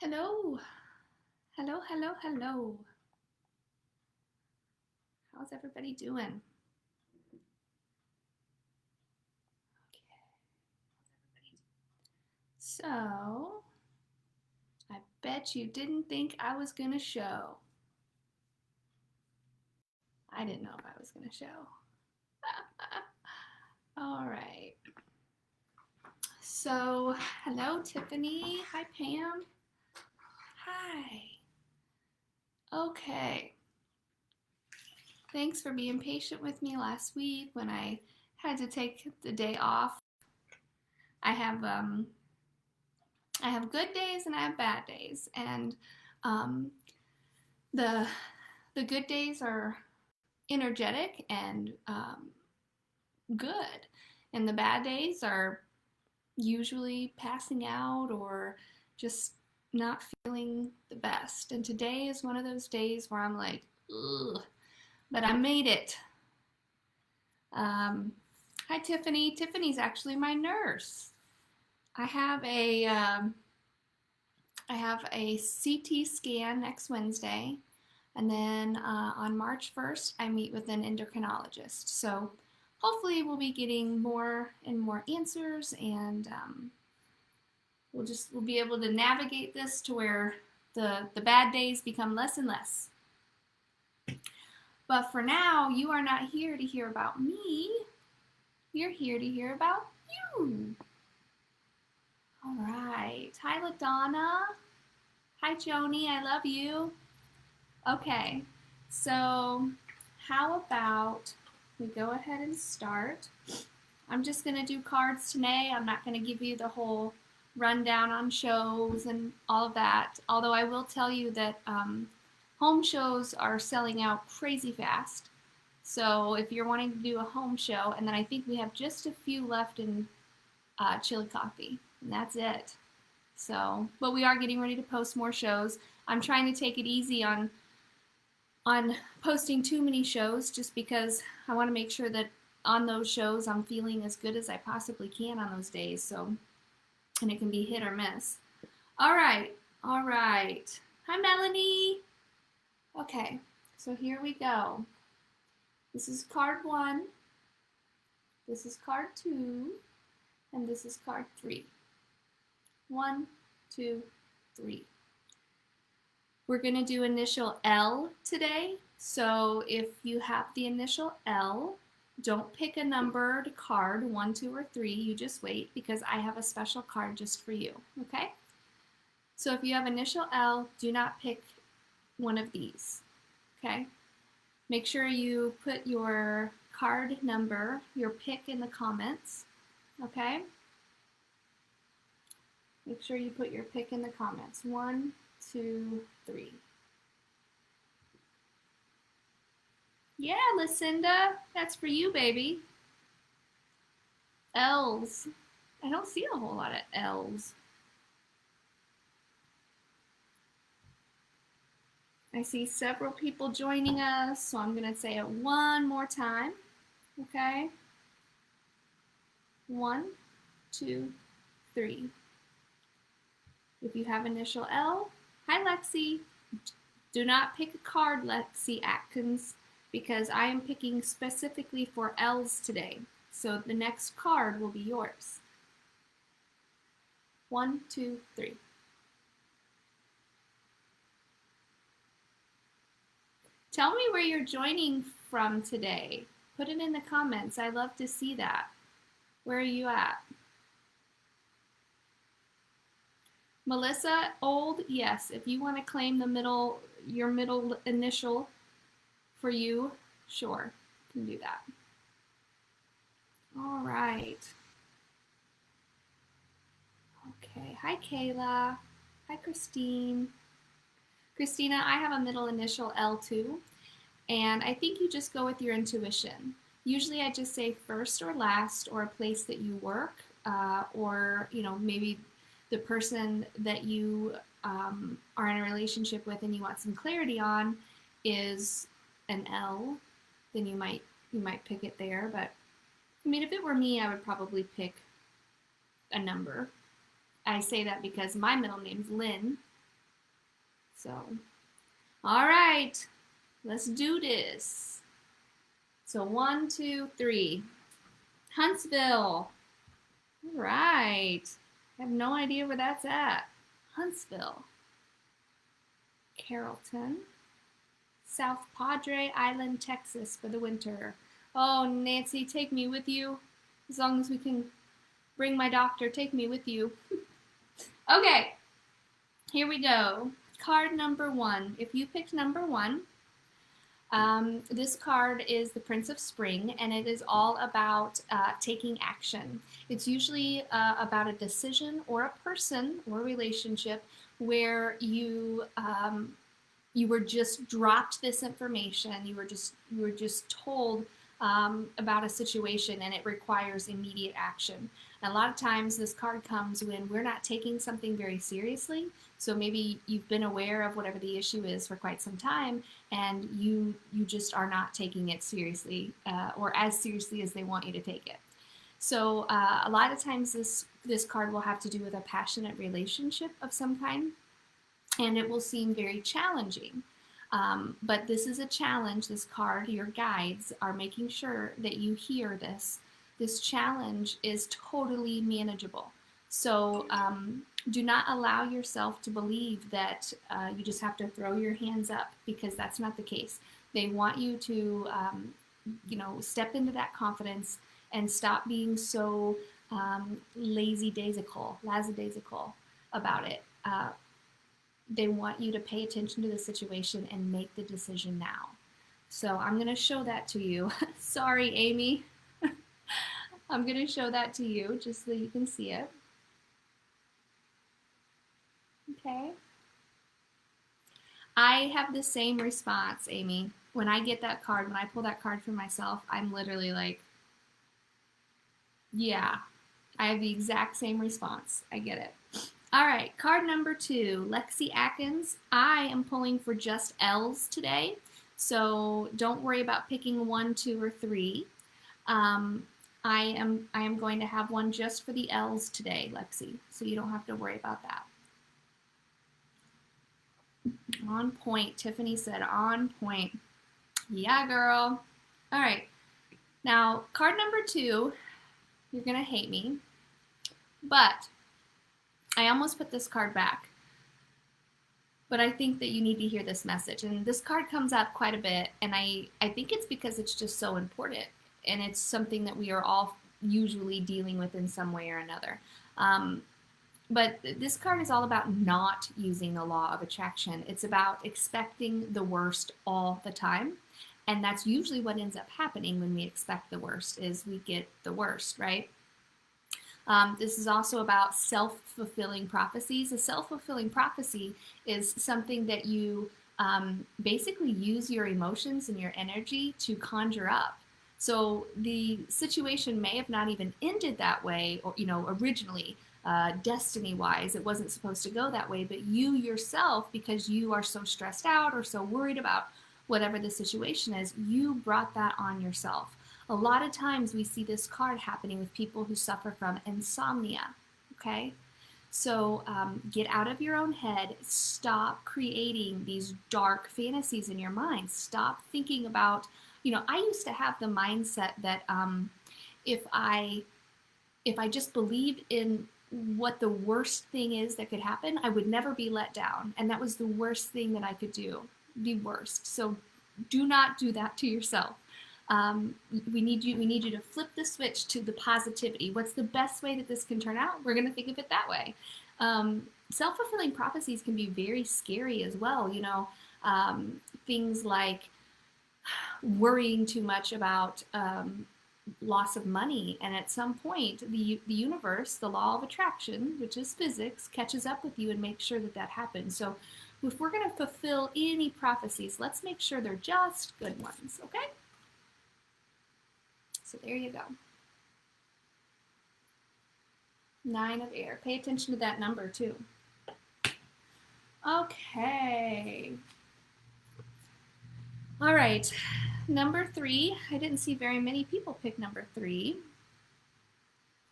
Hello, hello. How's everybody doing? So, I bet you didn't think I was gonna show. I didn't know if I was gonna show. All right. So, hello, Tiffany. Hi, Pam. Hi. Okay. Thanks for being patient with me last week when I had to take the day off. I have um, I have good days and I have bad days, and um, the the good days are energetic and good, and the bad days are usually passing out or just not feeling the best. And today is one of those days where I'm like, ugh, but I made it. Um, Hi, Tiffany. Tiffany's actually my nurse. I have a I have a CT scan next Wednesday, and then on March 1st, I meet with an endocrinologist. So hopefully, we'll be getting more and more answers, and we'll be able to navigate this to where the bad days become less and less. But for now, you are not here to hear about me. You're here to hear about you. All right. Hi, LaDonna. Hi, Joni. I love you. Okay, so how about we go ahead and start? I'm just going to do cards today. I'm not going to give you the whole rundown on shows and all of that, although I will tell you that home shows are selling out crazy fast. So if you're wanting to do a home show, and then I think we have just a few left in Chili Coffee, and that's it. So, but we are getting ready to post more shows. I'm trying to take it easy on posting too many shows just because I want to make sure that on those shows I'm feeling as good as I possibly can on those days. So, and it can be hit or miss. All right. Hi, Melanie. Okay, so here we go. This is card 1. This is card 2. And this is card 3. 1, 2, 3. We're going to do initial L today. So if you have the initial L, don't pick a numbered card, 1, 2, or 3. You just wait because I have a special card just for you. Okay? So if you have initial L, do not pick one of these. Okay? Make sure you put your card number, your pick in the comments. Okay? Make sure you put your pick in the comments. 1, 2, 3. Yeah, Lucinda, that's for you, baby. L's. I don't see a whole lot of L's. I see several people joining us, so I'm going to say it one more time. Okay? 1, 2, 3. If you have initial L, hi Lexi. Do not pick a card, Lexi Atkins, because I am picking specifically for L's today. So the next card will be yours. 1, 2, 3. Tell me where you're joining from today. Put it in the comments. I love to see that. Where are you at? Melissa, old, yes. If you want to claim your middle initial for you, sure, you can do that. All right. Okay. Hi, Kayla. Hi, Christine. Christina, I have a middle initial L2, and I think you just go with your intuition. Usually I just say first or last, or a place that you work, or maybe the person that you are in a relationship with and you want some clarity on is an L, then you might pick it there. But I mean, if it were me, I would probably pick a number. I say that because my middle name's Lynn, So, all right, let's do this. So 1, 2, 3. Huntsville. All right. I have no idea where that's at. Huntsville. Carrollton. South Padre Island, Texas for the winter. Oh, Nancy, take me with you. As long as we can bring my doctor, take me with you. Okay, here we go. Card number 1. If you picked number 1, this card is the Prince of Spring, and it is all about taking action. It's usually about a decision or a person or relationship where you were just dropped this information. You were just told about a situation, and it requires immediate action. And a lot of times this card comes when we're not taking something very seriously. So maybe you've been aware of whatever the issue is for quite some time, and you just are not taking it seriously or as seriously as they want you to take it. So a lot of times this card will have to do with a passionate relationship of some kind, and it will seem very challenging. But this is a challenge. This card, your guides are making sure that you hear this. This challenge is totally manageable. So do not allow yourself to believe that you just have to throw your hands up, because that's not the case. They want you to, step into that confidence and stop being so lackadaisical about it. They want you to pay attention to the situation and make the decision now. So I'm going to show that to you. Sorry, Amy. I'm going to show that to you just so you can see it. Okay. I have the same response, Amy. When I get that card, when I pull that card for myself, I'm literally like, yeah, I have the exact same response. I get it. All right, card number 2, Lexi Atkins. I am pulling for just L's today, so don't worry about picking 1, 2, or 3. I am going to have one just for the L's today, Lexi, so you don't have to worry about that. On point, Tiffany said on point. Yeah, girl. All right, now card number 2, you're gonna hate me, but I almost put this card back, but I think that you need to hear this message. And this card comes up quite a bit, and I think it's because it's just so important, and it's something that we are all usually dealing with in some way or another. But this card is all about not using the law of attraction. It's about expecting the worst all the time, and that's usually what ends up happening when we expect the worst, is we get the worst, right? This is also about self-fulfilling prophecies. A self-fulfilling prophecy is something that you basically use your emotions and your energy to conjure up. So the situation may have not even ended that way, or originally, destiny-wise, it wasn't supposed to go that way, but you yourself, because you are so stressed out or so worried about whatever the situation is, you brought that on yourself. A lot of times we see this card happening with people who suffer from insomnia, okay? So get out of your own head. Stop creating these dark fantasies in your mind. Stop thinking about, I used to have the mindset that if I just believed in what the worst thing is that could happen, I would never be let down. And that was the worst thing that I could do, the worst. So do not do that to yourself. We need you to flip the switch to the positivity. What's the best way that this can turn out? We're going to think of it that way. Self-fulfilling prophecies can be very scary as well. Things like worrying too much about loss of money, and at some point the universe, the law of attraction, which is physics, catches up with you and makes sure that happens. So if we're going to fulfill any prophecies, let's make sure they're just good ones, okay? So there you go. 9 of air. Pay attention to that number too. Okay. All right. Number 3. I didn't see very many people pick number 3.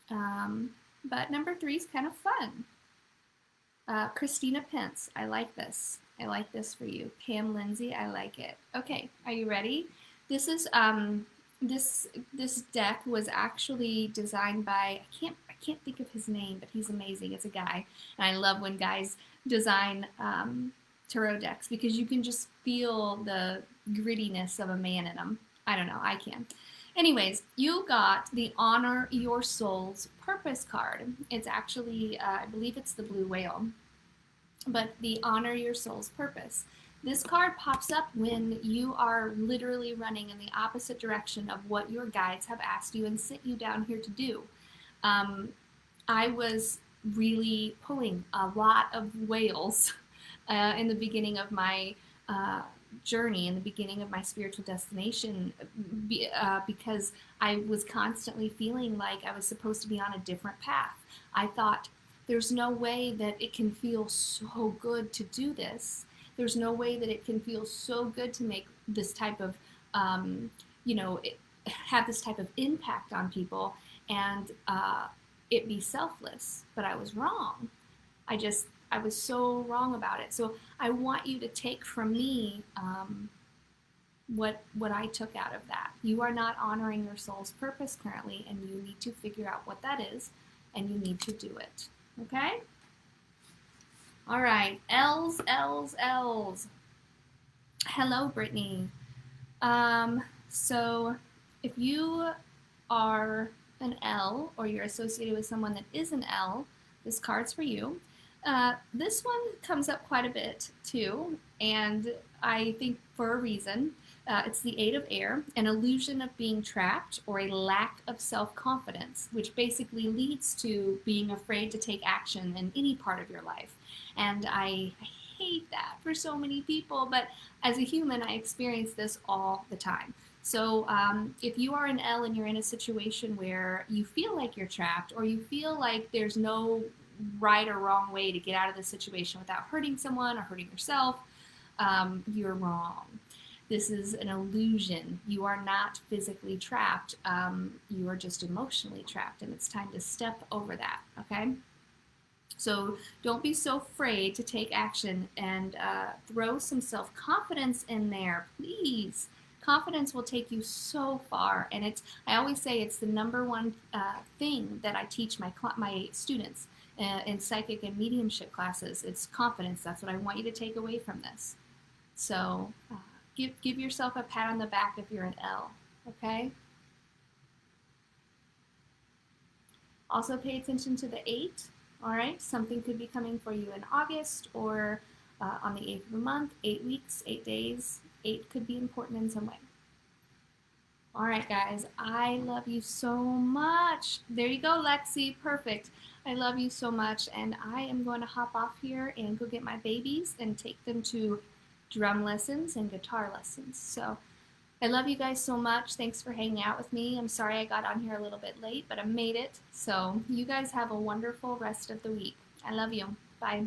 But number 3 is kind of fun. Christina Pence. I like this. I like this for you. Pam Lindsay, I like it. Okay, are you ready? This is this deck was actually designed by I can't think of his name, but he's amazing. It's a guy, and I love when guys design tarot decks because you can just feel the grittiness of a man in them. I don't know, I can. Anyways, you got the Honor Your Soul's Purpose card. It's actually, I believe it's the blue whale, but the Honor Your Soul's Purpose. This card pops up when you are literally running in the opposite direction of what your guides have asked you and sent you down here to do. I was really pulling a lot of whales in the beginning of my journey, in the beginning of my spiritual destination, because I was constantly feeling like I was supposed to be on a different path. I thought, there's no way that it can feel so good to do this. There's no way that it can feel so good to make this type of, have this type of impact on people and it be selfless. But I was wrong. I was so wrong about it. So I want you to take from me what I took out of that. You are not honoring your soul's purpose currently, and you need to figure out what that is, and you need to do it. Okay? All right. L's, L's, L's. Hello, Brittany. So if you are an L or you're associated with someone that is an L, this card's for you. This one comes up quite a bit too, and I think for a reason. It's the Eight of Air, an illusion of being trapped or a lack of self-confidence, which basically leads to being afraid to take action in any part of your life. And I hate that for so many people, but as a human, I experience this all the time. So if you are an L and you're in a situation where you feel like you're trapped, or you feel like there's no right or wrong way to get out of the situation without hurting someone or hurting yourself, you're wrong. This is an illusion. You are not physically trapped. You are just emotionally trapped, and it's time to step over that, okay? So don't be so afraid to take action, and throw some self-confidence in there, please. Confidence will take you so far, and I always say it's the number one thing that I teach my students in psychic and mediumship classes. It's confidence. That's what I want you to take away from this. So give yourself a pat on the back if you're an L, okay? Also pay attention to the 8, all right? Something could be coming for you in August or on the 8th of the month, 8 weeks, 8 days. 8 could be important in some way. All right, guys, I love you so much. There you go, Lexi, perfect. I love you so much, and I am going to hop off here and go get my babies and take them to drum lessons and guitar lessons. So I love you guys so much. Thanks for hanging out with me. I'm sorry I got on here a little bit late, but I made it. So you guys have a wonderful rest of the week. I love you. Bye.